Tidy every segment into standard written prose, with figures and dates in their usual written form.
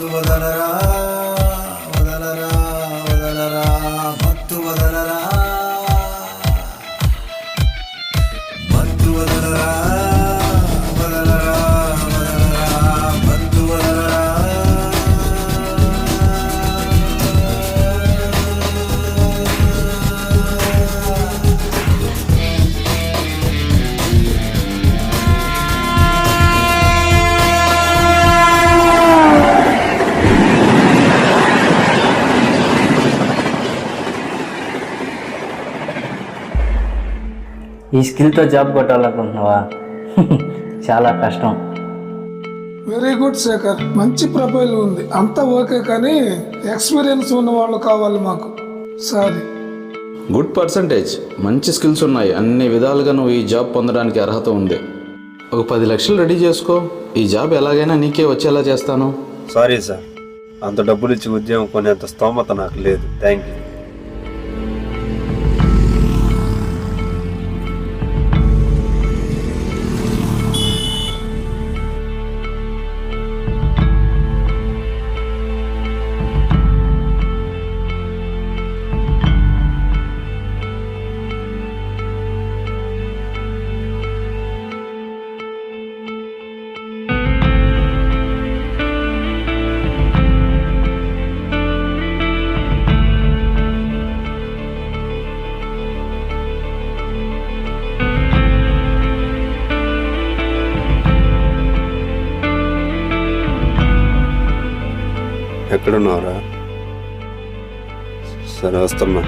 మత్తు వదలరా వదలరా వదలరా మత్తు వదలరా మత్తు వదలరా వదలరా వదలరా మత్తు వదలరా. ఈ స్కిల్తో జాబ్ కొట్టాలనుకుంటున్నావా? చాలా కష్టం. వెరీ గుడ్ శేఖర్, మంచి ప్రొఫైల్ ఉంది, అంతా ఓకే, కానీ ఎక్స్పీరియన్స్ ఉన్న వాళ్ళు కావాలి మాకు. సారీ. గుడ్ పర్సంటేజ్, మంచి స్కిల్స్ ఉన్నాయి, అన్ని విధాలుగా నువ్వు ఈ జాబ్ పొందడానికి అర్హత ఉంది. ఒక 10 లక్షలు రెడీ చేసుకో, ఈ జాబ్ ఎలాగైనా నీకే వచ్చేలా చేస్తాను. సారీ సార్, అంత డబ్బులు ఇచ్చి ఉద్యోగం కొనేంత స్తోమత నాకు లేదు. Thank you. ఎక్కడున్నావురా? సరే, వస్తున్నా.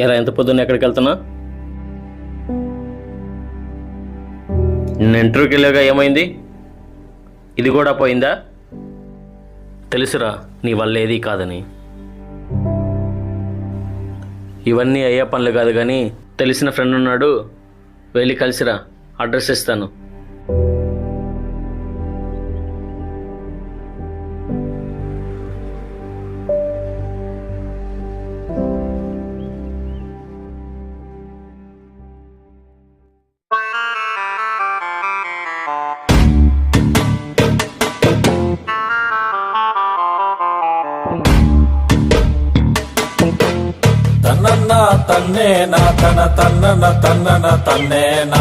ఎరా, ఎంత పొద్దున్న ఎక్కడికి వెళ్తున్నా? నిన్న ఇంటర్వ్యూకి వెళ్ళాక ఏమైంది? ఇది కూడా పోయిందా? తెలుసురా, నీ వల్ల ఏది కాదని. ఇవన్నీ అయ్యే పనులు కాదు, కానీ తెలిసిన ఫ్రెండ్ ఉన్నాడు, వెళ్ళి కలిసిరా, అడ్రస్ ఇస్తాను. తన్నేనా తన తన్నన తన్నన తన్నేనా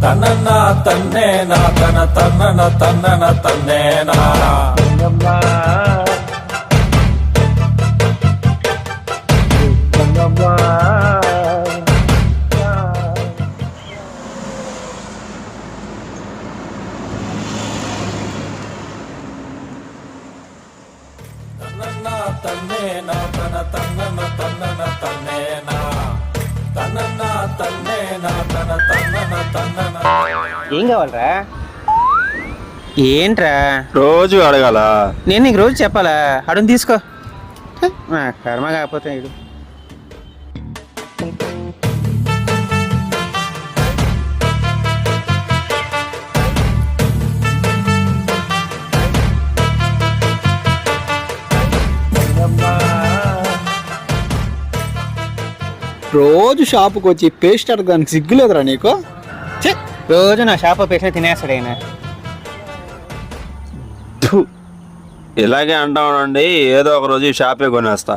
తనన తన్నేనా తన తన్నన తన్నన తన్నేనా. తన్నేనా తన తన్నన తన్నన ఏం కావాలరా? ఏంట్రా రోజు అడగాల. నేను నీకు రోజు చెప్పాలా? అడుగు తీసుకో. నా కర్మ కాకపోతే ఇడు. రోజు షాపుకి వచ్చి పేస్ట్ అడగడానికి సిగ్గులేదురా నీకు? ఛీ, రోజు నా షాప్ పేసిన తినేస్తాడు ఆయన. ఇలాగే అంటామండి, ఏదో ఒక రోజు ఈ షాపే కొనేస్తా.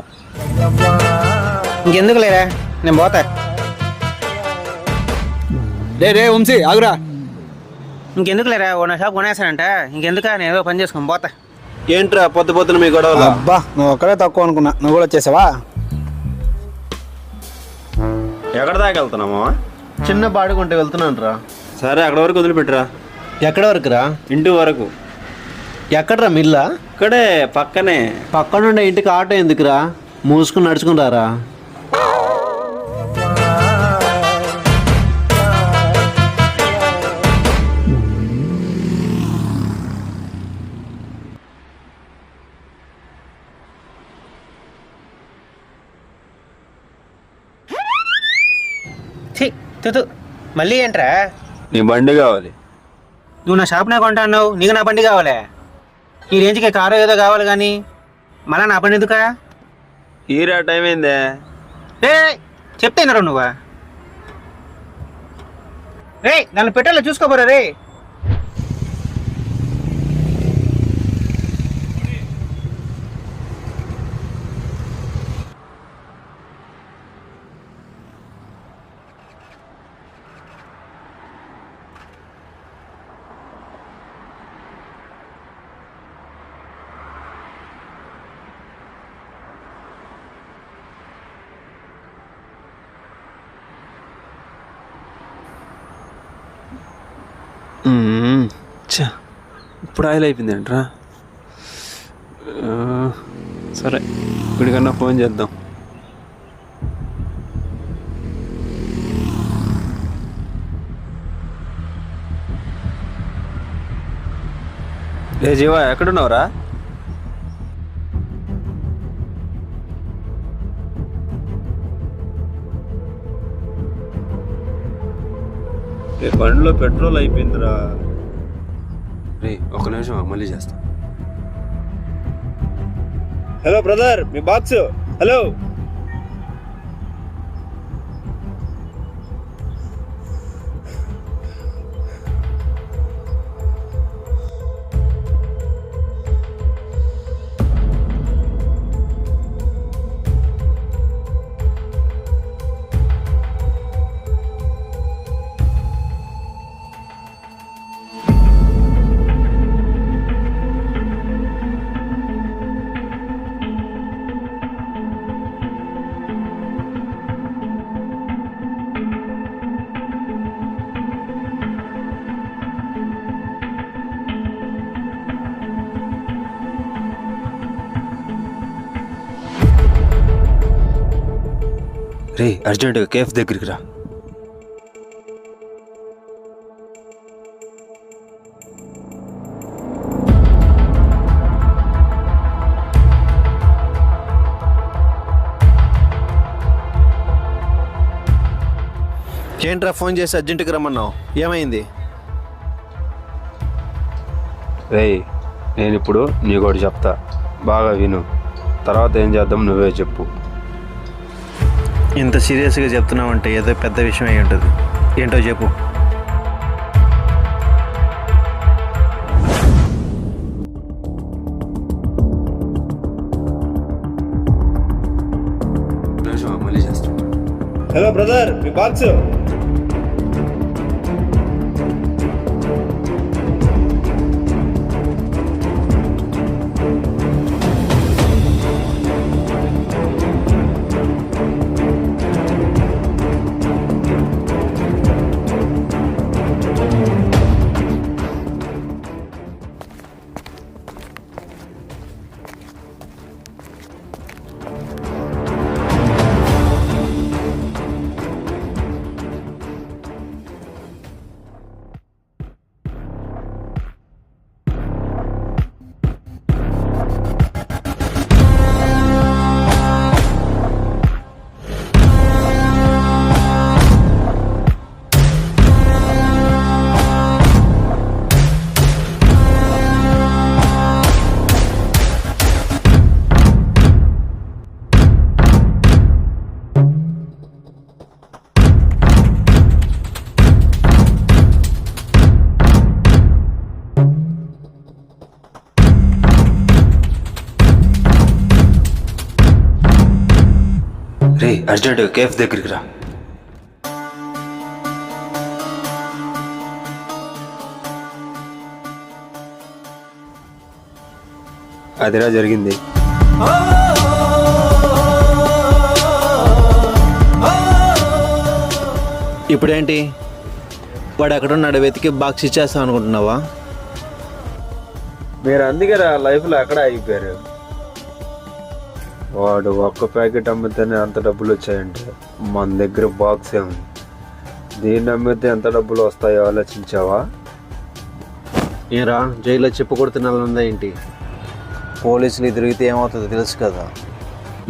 ఇంకెందుకు లేరా, నేను పోతా. రే వంశీ ఆగురా. ఇంకెందుకు లేరా, ఓ నా షాప్ కొనేస్తానంట. ఇంకెందుక, నేను ఏదో పని చేసుకొని పోతా. ఏంట్రా పొద్దు పొద్దున మీ గొడవలు? అబ్బా నువ్వు ఒక్కడే తక్కువ అనుకున్నా, నువ్వు కూడా వచ్చేసావా? ఎక్కడ దాకా వెళ్తున్నామా? చిన్న బాడుకుంటే వెళ్తున్నాను రా. సరే అక్కడ వరకు వదిలిపెట్టురా. ఎక్కడ వరకు రా? ఇంటి వరకు. ఎక్కడరా మిల్లా? ఇక్కడే పక్కనే. పక్కనుండే ఇంటికి ఆటో ఎందుకురా? మూసుకుని నడుచుకుని రారా. ఛీ, తుతు, మళ్ళీ ఏంట్రా? నీ బండి కావాలి. నువ్వు నా షాప్నే కొంటా అన్నావు, నీకు నా బండి కావాలే? ఈ రేంజ్కి కారు ఏదో కావాలి కానీ మళ్ళా నా బండి ఎందుకా? ఈరా టైం అయిందే. రే చెప్తేనరా నువ్వా? రే నన్ను పెట్టాలో చూసుకోబోరా రే. ఇప్పుడు ఆయిల్ అయిపోయింది ఏంట్రా? సరే ఇప్పటికన్నా ఫోన్ చేద్దాం. ఏ జీవా ఎక్కడున్నావురా? బండిలో పెట్రోల్ అయిపోయిందిరా. రే ఒక నిమిషం మళ్ళీ చేస్తా. హలో బ్రదర్, మీ బాక్స్. హలో రే అర్జెంటుగా కేఫ్ దగ్గరికి రా. ఏంట్రా ఫోన్ చేసి అర్జెంటుగా రమ్మన్నావు? ఏమైంది? రే నేను ఇప్పుడు నీకోటి చెప్తా, బాగా విను. తర్వాత ఏం చేద్దాం నువ్వే చెప్పు. ఇంత సీరియస్గా చెప్తున్నావంటే ఏదో పెద్ద విషయం అయి ఉంటుంది. ఏంటో చెప్పు. మళ్ళీ చేస్తా. హలో బ్రదర్, మీ బాక్స్. అర్జెంటుగా కేఫ్ దగ్గరికి రా. అదిరా జరిగింది. ఇప్పుడేంటి వాడు ఎక్కడున్నాడు వెతికి బాక్స్ ఇచ్చేస్తాం అనుకుంటున్నావా? మీరు అందుకేరా లైఫ్లో ఎక్కడ అయిపోయారు. వాడు ఒక్క ప్యాకెట్ అమ్మితేనే అంత డబ్బులు వచ్చాయంటే మన దగ్గర బాక్స్ ఏముంది? దీన్ని అమ్మితే ఎంత డబ్బులు వస్తాయో ఆలోచించావా? ఏరా జైల్లో చెప్పు కొడుతున్నా ఏంటి? పోలీసులు దొరికితే ఏమవుతుందో తెలుసు కదా.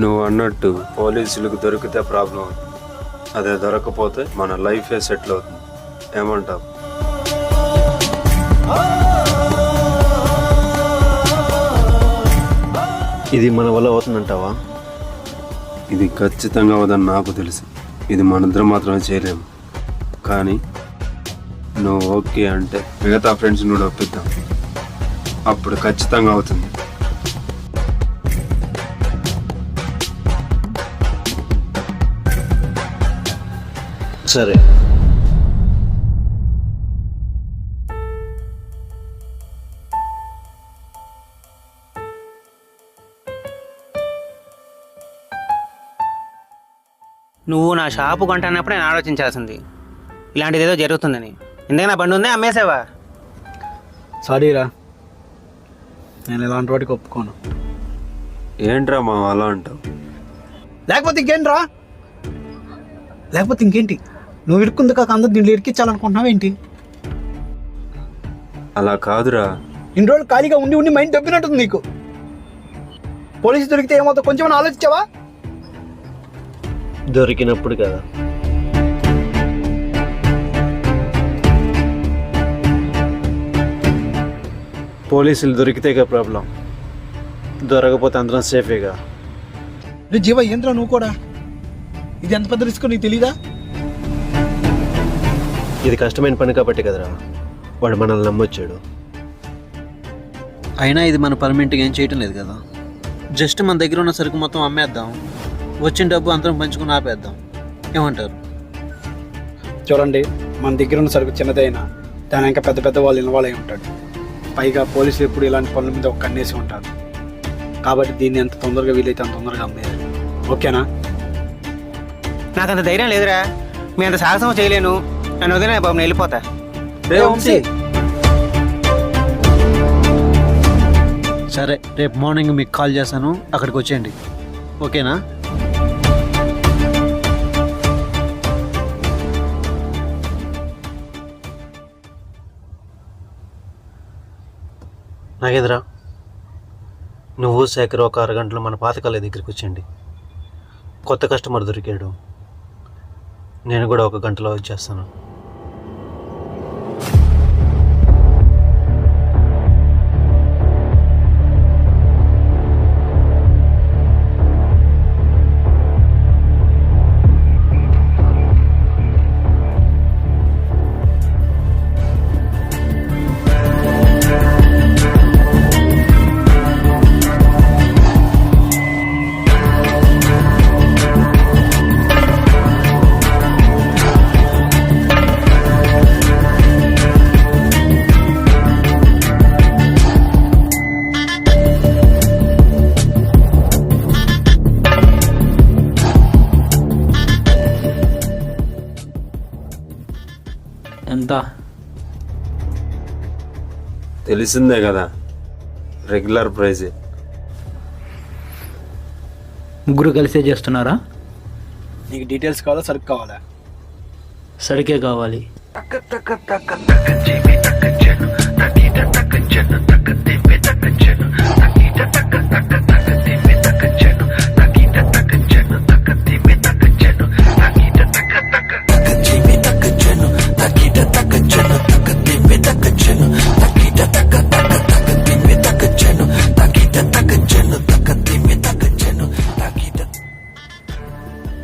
నువ్వు అన్నట్టు పోలీసులకు దొరికితే ప్రాబ్లం అవుతుంది, అదే దొరకపోతే మన లైఫే సెటిల్ అవుతుంది. ఏమంటావు? ఇది మన వల్ల అవుతుందంటావా? ఇది ఖచ్చితంగా అవదని నాకు తెలుసు. ఇది మనిద్దరం మాత్రమే చేయలేము, కానీ నువ్వు ఓకే అంటే మిగతా ఫ్రెండ్స్ కూడా ఒప్పిద్దాం. అప్పుడు ఖచ్చితంగా అవుతుంది. సరే. నువ్వు నా షాపు కొంటున్నప్పుడు నేను ఆలోచించాల్సింది ఇలాంటిది ఏదో జరుగుతుందని. ఎందుకు నా బండి ఉందే అమ్మేసావా? సారీరా, నేను ఇలాంటి వాటికి ఒప్పుకోను. ఏంట్రా మా అలా అంటావు? లేకపోతే ఇంకేంట్రా? లేకపోతే ఇంకేంటి? నువ్వు ఇరుక్కుంది కాక అందరు దీంట్లో ఇరికించాలనుకుంటున్నావు ఏంటి? అలా కాదురా. ఇన్ని రోజులు ఖాళీగా ఉండి ఉండి మైండ్ దొబ్బినట్టుంది నీకు. పోలీసు దొరికితే ఏమవుతుందో కొంచెం ఆలోచించావా? దొరికినప్పుడు కదా. పోలీసులు దొరికితేగా ప్రాబ్లం, దొరకపోతే అందరం సేఫేగా. రే జీవ, ఏంట్రా నువ్వు కూడా? ఇది ఎంత పెద్ద రిస్క్ నీకు తెలీదా? ఇది కష్టమైన పని కాబట్టి కదరా వాడు మనల్ని నమ్మొచ్చాడు. అయినా ఇది మన పర్మనెంట్గా ఏం చేయటం లేదు కదా. జస్ట్ మన దగ్గర ఉన్న సరుకు మొత్తం అమ్మేద్దాం, వచ్చిన డబ్బు అందరం పంచుకుని ఆపేద్దాం. ఏమంటారు? చూడండి, మన దగ్గర ఉన్న సరుకు చిన్నదైనా దాని ఇంకా పెద్ద పెద్ద వాళ్ళు ఇన్వాల్వ్ అయి ఉంటాడు. పైగా పోలీసులు ఎప్పుడు ఇలాంటి పనుల మీద ఒక కన్నేసి ఉంటారు. కాబట్టి దీన్ని ఎంత తొందరగా వీలైతే అంత తొందరగా అమ్మేయాలి. ఓకేనా? నాకు అంత ధైర్యం లేదురా, మీ అంత సాహసం చేయలేను. నన్ను వదిలే బాబు, నేను వెళ్ళిపోతా. సరే, రేపు మార్నింగ్ మీకు కాల్ చేస్తాను, అక్కడికి వచ్చేయండి. ఓకేనా? నాగేంద్ర, నువ్వు శేఖర్ ఒక అరగంటలో మన పాతకాల దగ్గరికి వచ్చేయండి. కొత్త కస్టమర్ దొరికాడు. నేను కూడా ఒక గంటలో వచ్చేస్తాను. ఎంత? తెలిసిందే కదా, రెగ్యులర్ ప్రైజే. ముగ్గురు కలిసే చేస్తున్నారా? నీకు డీటెయిల్స్ కావాలా, సరుకు కావాలా? సరికే కావాలి.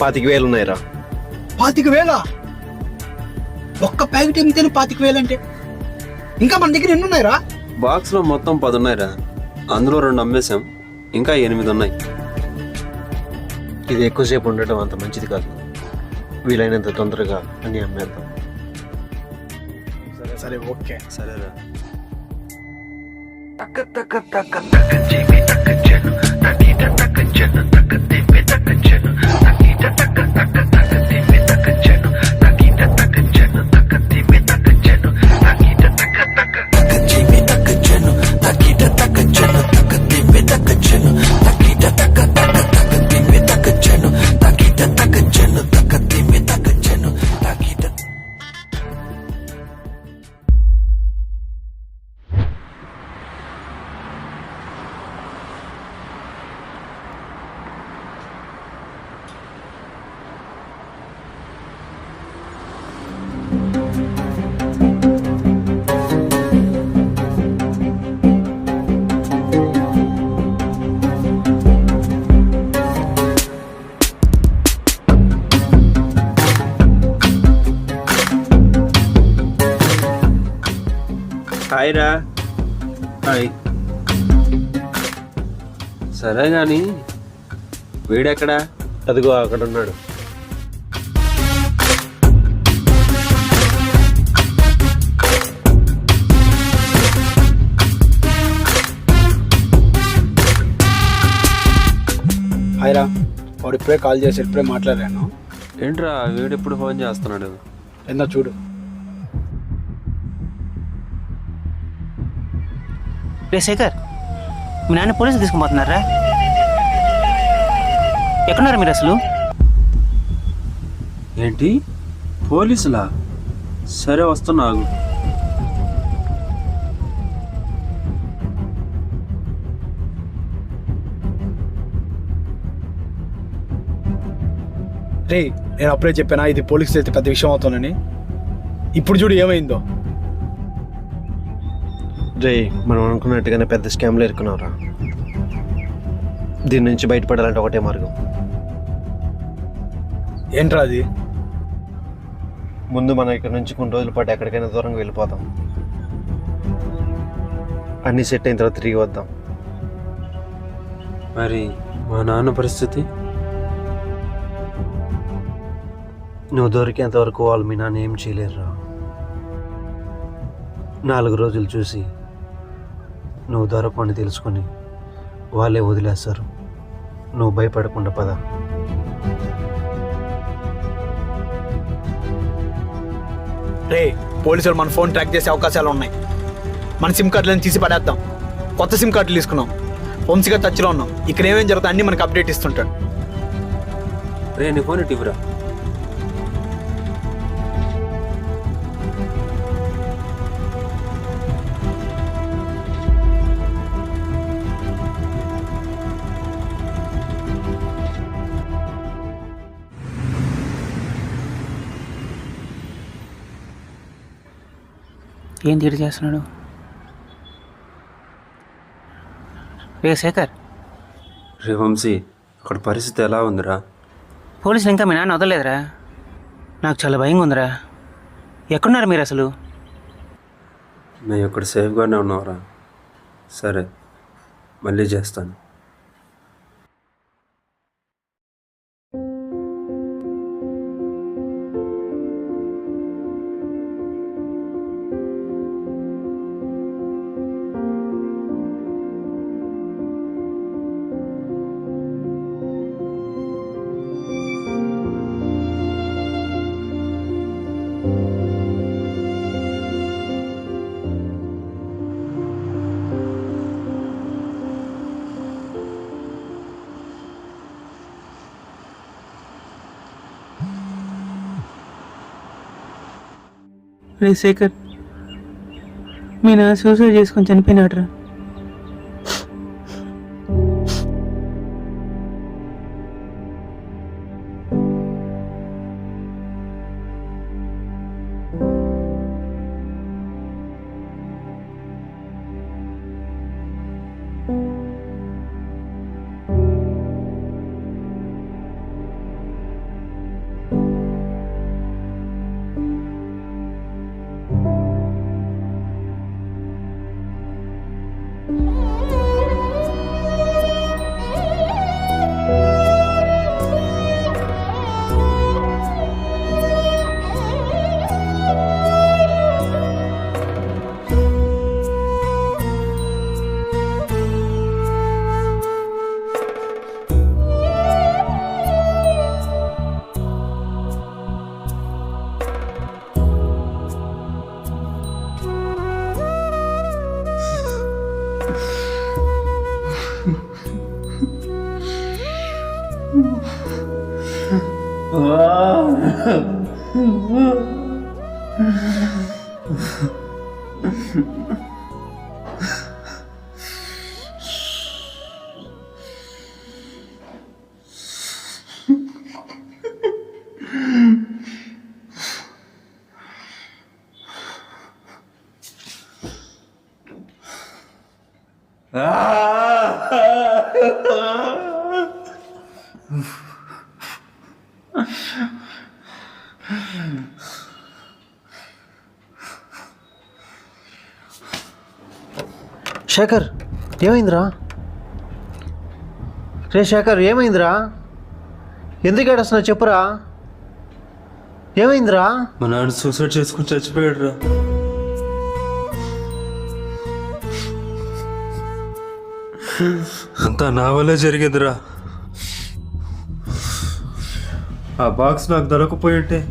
$25,000 ఉన్నాయిరా. 25,000? ఒక్క ప్యాకెట్ అమ్మితేనే 25,000 అంటే ఇంకా మన దగ్గర ఎన్ని ఉన్నాయిరా? బాక్స్లో మొత్తం 10 ఉన్నాయిరా, అందులో 2 అమ్మేశాం, ఇంకా 8 ఉన్నాయి. ఇది ఎక్కువసేపు ఉండటం అంత మంచిది కాదు. వీలైనంత తొందరగా అన్నీ అమ్మేద్దాం. సరే సరే ఓకే. సరేరా. హాయ్ రా. హాయ్. సరే కానీ వీడెక్కడా? అదిగో అక్కడ ఉన్నాడు. హాయ్ రా. వాడు ఇప్పుడే కాల్ చేసి ఇప్పుడే మాట్లాడాను. ఏంట్రా వీడు ఎప్పుడు ఫోన్ చేస్తున్నాడు? ఏందో చూడు. రే శేఖర్, మీ నాన్న పోలీసులు తీసుకుపోతున్నారా? ఎక్కడున్నారా మీరు అసలు? ఏంటి పోలీసులా? సరే వస్తున్నాగు. రే నేను అప్పుడే చెప్పానా ఇది పోలీసులు అయితే పెద్ద విషయం అవుతానని. ఇప్పుడు చూడు ఏమైందో. రే మనం అనుకున్నట్టుగానే పెద్ద స్కామ్లో ఇరుకున్నావురా. దీని నుంచి బయటపడాలంటే ఒకటే మార్గం. ఏంట్రా అది? ముందు మనం ఇక్కడ నుంచి కొన్ని రోజుల పాటు ఎక్కడికైనా దూరంగా వెళ్ళిపోతాం. అన్నీ సెట్ అయిన తర్వాత తిరిగి వద్దాం. మరి మా నాన్న పరిస్థితి? నువ్వు దొరికేంత వరకు వాళ్ళు మీ నాన్న ఏం చేయలేరురా. 4 రోజులు చూసి నువ్వు దొరకని తెలుసుకొని వాళ్ళే వదిలేస్తారు. నువ్వు భయపడకుండా పద. రే పోలీసులు మన ఫోన్ ట్రాక్ చేసే అవకాశాలు ఉన్నాయి. మన సిమ్ కార్డులను తీసి పడేద్దాం. కొత్త సిమ్ కార్డులు తీసుకున్నాం. వంశీగా టచ్లో ఉన్నాం. ఇక్కడ ఏమేం జరుగుతుంది అన్నీ మనకు అప్డేట్ ఇస్తుంటాడు. రే నీ ఫోన్ ఇవ్వరా. ఏం తీరు చేస్తున్నాడు? రే శేఖర్, రే వంశీ, అక్కడ పరిస్థితి ఎలా ఉందిరా? పోలీసులు ఇంకా మీ నాన్న వదలలేదురా. నాకు చాలా భయంగా ఉందిరా. ఎక్కడున్నారు మీరు అసలు? మేము ఇక్కడ సేఫ్గానే ఉన్నావురా. సరే మళ్ళీ చేస్తాను. రే శేఖర్, మీ నాన్న సూసైడ్ చేసుకొని చనిపోయినాడురా. శేఖర్ ఏమైందిరా? రే శేఖర్ ఏమైందిరా? ఎందుకు ఏడుస్తున్నావు చెప్పురా, ఏమైందిరా? మా నాన్న సూసైడ్ చేసుకుని చచ్చిపోయాడు రా. అంతా నా వల్లే జరిగేదిరా. ఆ బాక్స్ నాకు దొరకపోయి ఉంటే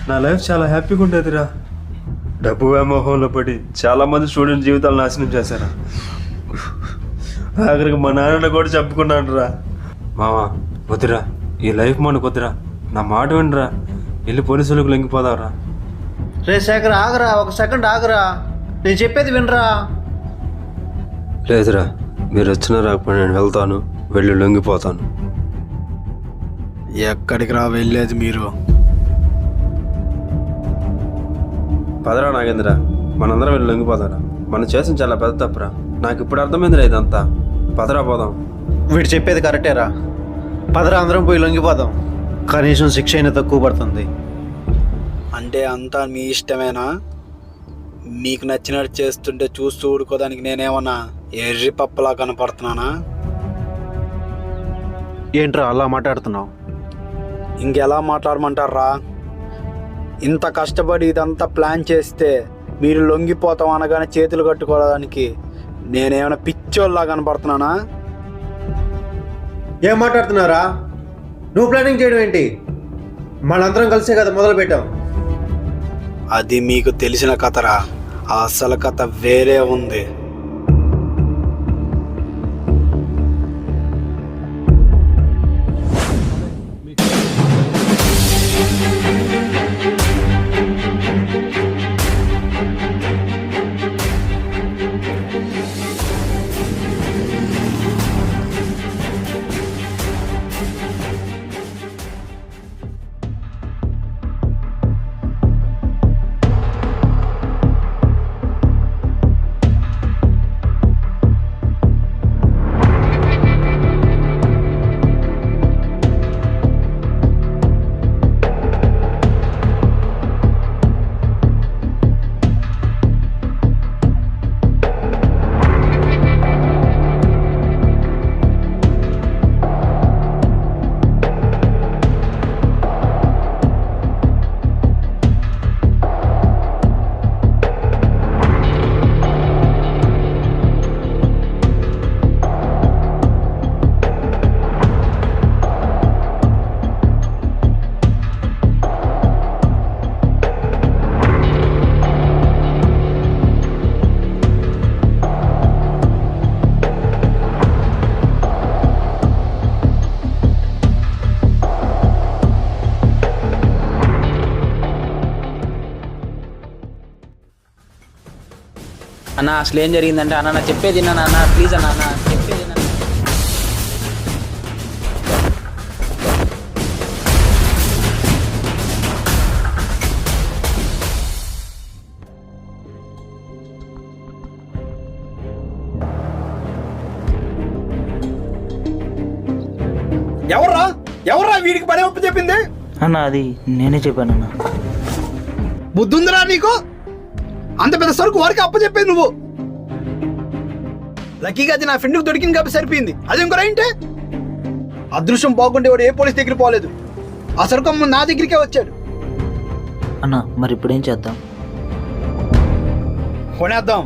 నా లైఫ్ చాలా హ్యాపీగా ఉండేదిరా. డబ్బు వ్యామోహంలో పడి చాలా మంది స్టూడెంట్ జీవితాలు నాశనం చేశారా. ఆఖరికి మా నాన్న కూడా చెప్పుకున్నాను రా. మావా వద్దురా, ఈ లైఫ్ మనకు వద్దురా, నా మాట వినరా, వెళ్ళి పోలీసులకు లొంగిపోదావరా. రే శేఖర్ ఆగరా, ఒక సెకండ్ ఆగరా, నేను చెప్పేది వినరా. లేదురా, మీరు వచ్చినా రాకపోయినా నేను వెళ్తాను, వెళ్ళి లొంగిపోతాను. ఎక్కడికి రా వెళ్ళేది మీరు? పదరా నాగేంద్ర, మనందరం వెళ్ళి లొంగిపోతారా. మనం చేసిన చాలా పెద్ద తప్పురా. నాకు ఇప్పుడు అర్థమైందిరా ఇదంతా. పదరా పోదాం. వీడు చెప్పేది కరెక్టేరా, పదరా అందరం పోయి లొంగిపోదాం. కనీసం శిక్ష అయినా తక్కువ పడుతుంది. అంటే అంతా మీ ఇష్టమేనా? మీకు నచ్చినట్టు చేస్తుంటే చూస్తూ ఊడుకోదానికి నేనేమన్నా ఎర్రి పప్పలా కనపడుతున్నానా? ఏంట్రా అలా మాట్లాడుతున్నావు? ఇంకెలా మాట్లాడమంటారా? ఇంత కష్టపడి ఇదంతా ప్లాన్ చేస్తే మీరు లొంగిపోతాం అనగానే చేతులు కట్టుకోవడానికి నేనేమైనా పిచ్చోళ్ళలా కనపడుతున్నానా? ఏం మాట్లాడుతున్నారా? నువ్వు ప్లానింగ్ చేయడం ఏంటి? మనందరం కలిసే కదా మొదలు పెట్టాం. అది మీకు తెలిసిన కథరా, ఆ అసలు కథ వేరే ఉంది. అన్న అసలు ఏం జరిగిందంటే అన్న చెప్పేది అన్న ప్లీజ్ అన్న చెప్పేది. ఎవర్రా వీడికి పని ఒప్పు చెప్పింది? అన్న అది నేనే చెప్పానన్నా. బుద్ధుందిరా నీకు? అంత పెద్ద సరుకు వారికి అప్ప చెప్పేది నువ్వు. లక్కీగా అది నా ఫ్రెండ్కి దొరికింది కాబట్టి సరిపోయింది. అది ఇంకో రైంటే అదృష్టం బాగుండే వాడు ఏ పోలీస్ దగ్గర పోలేదు. ఆ సరుకు అమ్మ నా దగ్గరికే వచ్చాడు. అన్న మరి ఇప్పుడేం చేద్దాం? కొనేద్దాం.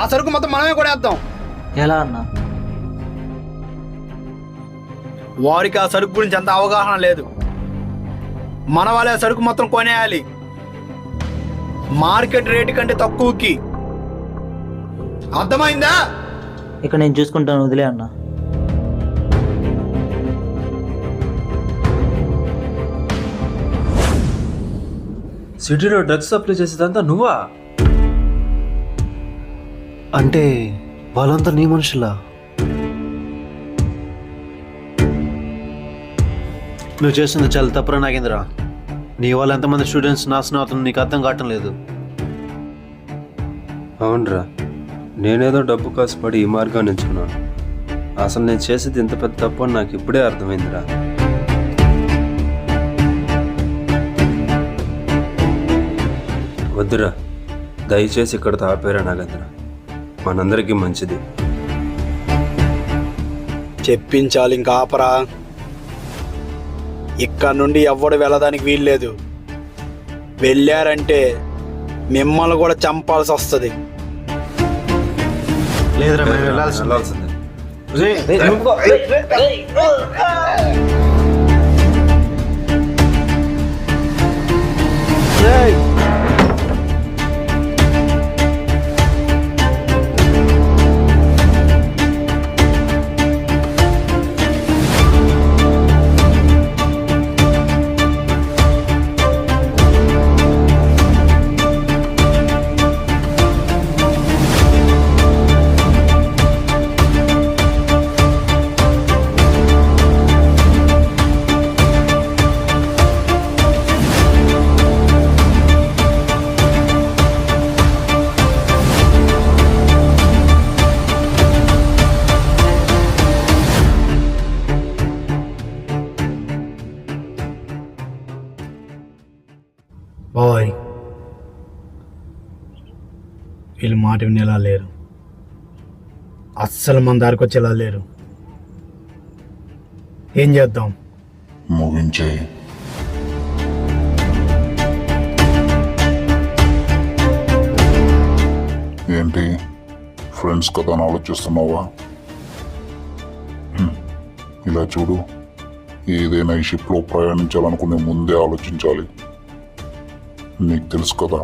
ఆ సరుకు మొత్తం మనమే కొనేద్దాం. ఎలా అన్నా? వారికి ఆ సరుకు గురించి అంత అవగాహన లేదు. మన వాళ్ళే ఆ సరుకు మొత్తం కొనేయాలి, మార్కెట్ రేటు కంటే తక్కువకి. అర్థమైందా? ఇక నేను చూసుకుంటాను, వదిలే అన్న. సిటీలో డ్రగ్స్ సప్లై చేసేదంతా నువ్వా? అంటే వాళ్ళంతా నీ మనుషులా? నువ్వు చేస్తుంది చాలా తప్పురా నాగేంద్ర. నీ వల్ల ఎంతమంది స్టూడెంట్స్ నాశనం అవుతుంది నీకు అర్థం కావటం లేదు. అవునరా, నేనేదో డబ్బు కాసుపడి ఈ మార్గాన్ని ఎంచుకున్నాను. అసలు నేను చేసేది ఇంత పెద్ద తప్పు అని నాకు ఇప్పుడే అర్థమైందిరా. వద్దురా, దయచేసి ఇక్కడతో ఆపేరా నాగేంద్ర. మనందరికీ మంచిది. చెప్పించాలి, ఇంకా ఆపరా. ఇక్కడ నుండి ఎవ్వడు వెళ్ళడానికి వీల్లేదు. వెళ్ళారంటే మిమ్మల్ని కూడా చంపాల్సి వస్తుంది. లేదురా, మేము వెళ్ళాల్సిందే. బాయ్, వీళ్ళు మాట వినేలా లేరు. అస్సలు మన దారికి వచ్చేలా లేరు. ఏం చేద్దాం? ముగించే. ఏంటి ఫ్రెండ్స్ కదా అని ఆలోచిస్తున్నావా? ఇలా చూడు, ఏదైనా ఈ షిప్లో ప్రయాణించాలనుకునే ముందే ఆలోచించాలి. నీకు తెలుసు కదా,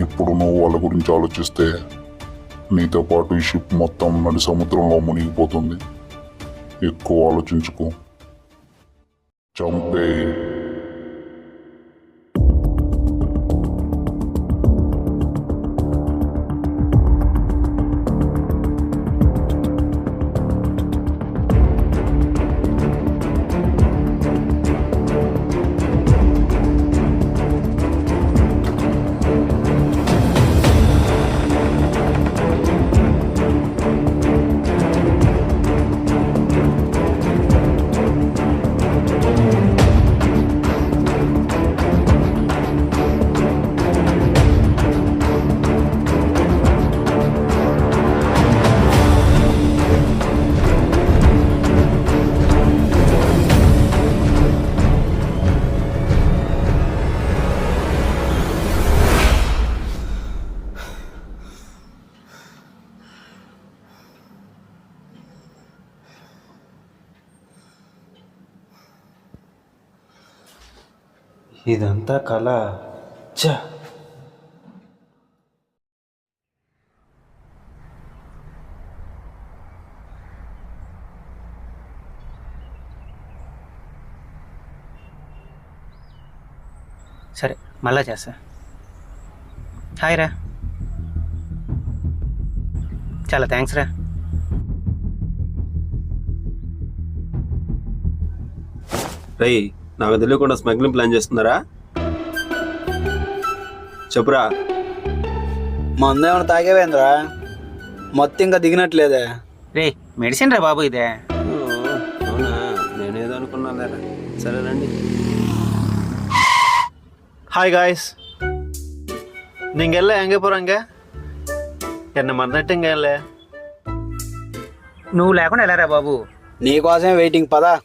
ఇప్పుడు నువ్వు వాళ్ళ గురించి ఆలోచిస్తే నీతో పాటు ఈ షిప్ మొత్తం నడి సముద్రంలో మునిగిపోతుంది. ఎక్కువ ఆలోచించుకో, చంపే. ఇదంతా కళ. ఛ! సరే, మళ్ళా చేస్తా. హాయ్ రా. చాలా థ్యాంక్స్ రా. రేయ్, నాకు తెలియకుండా స్మగ్లింగ్ ప్లాన్ చేస్తున్నారా? చెప్పురా. మందు ఏమైనా తాగేవేంద్రా? మొత్తం ఇంకా దిగినట్లేదే. రే, మెడిసిన్ రా బాబు ఇదే. అవునా, నేనేదో అనుకున్నా. సరేనండి. ஹாய் காய்ஸ், நீங்கள் எல்லாம் எங்கே போகிறாங்க? என்னை மறந்துட்டுங்க. இல்லை, నువ్వు లేకుండా వెళ్ళారా బాబు? నీకోసమే వెయిటింగ్. పదా.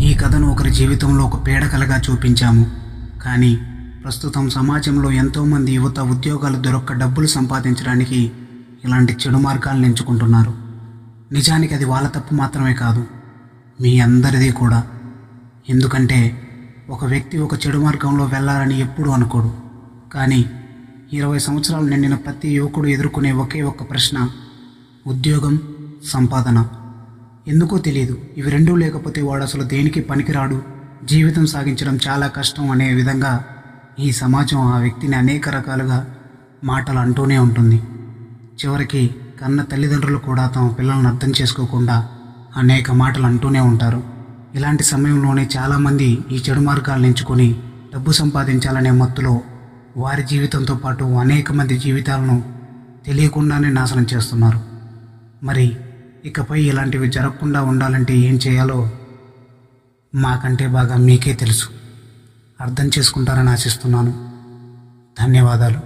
ఈ కథను ఒకరి జీవితంలో ఒక పీడకలగా చూపించాము. కానీ ప్రస్తుతం సమాజంలో ఎంతోమంది యువత ఉద్యోగాలు దొరక్క డబ్బులు సంపాదించడానికి ఇలాంటి చెడు మార్గాలను ఎంచుకుంటున్నారు. నిజానికి అది వాళ్ళ తప్పు మాత్రమే కాదు, మీ అందరిది కూడా. ఎందుకంటే ఒక వ్యక్తి ఒక చెడు మార్గంలో వెళ్ళాలని ఎప్పుడూ అనుకోడు. కానీ 20 సంవత్సరాలు నిండిన ప్రతి యువకుడు ఎదుర్కొనే ఒకే ఒక్క ప్రశ్న: ఉద్యోగం, సంపాదన. ఎందుకో తెలియదు, ఇవి రెండూ లేకపోతే వాడు అసలు దేనికి పనికిరాడు, జీవితం సాగించడం చాలా కష్టం అనే విధంగా ఈ సమాజం ఆ వ్యక్తిని అనేక రకాలుగా మాటలు అంటూనే ఉంటుంది. చివరికి కన్న తల్లిదండ్రులు కూడా తమ పిల్లలను అర్థం చేసుకోకుండా అనేక మాటలు అంటూనే ఉంటారు. ఇలాంటి సమయంలోనే చాలామంది ఈ చెడు మార్గాలను ఎంచుకొని డబ్బు సంపాదించాలనే మత్తులో వారి జీవితంతో పాటు అనేక మంది జీవితాలను తెలియకుండానే నాశనం చేస్తున్నారు. మరి ఇకపై ఇలాంటివి జరగకుండా ఉండాలంటే ఏం చేయాలో మాకంటే బాగా మీకే తెలుసు. అర్థం చేసుకుంటారని ఆశిస్తున్నాను. ధన్యవాదాలు.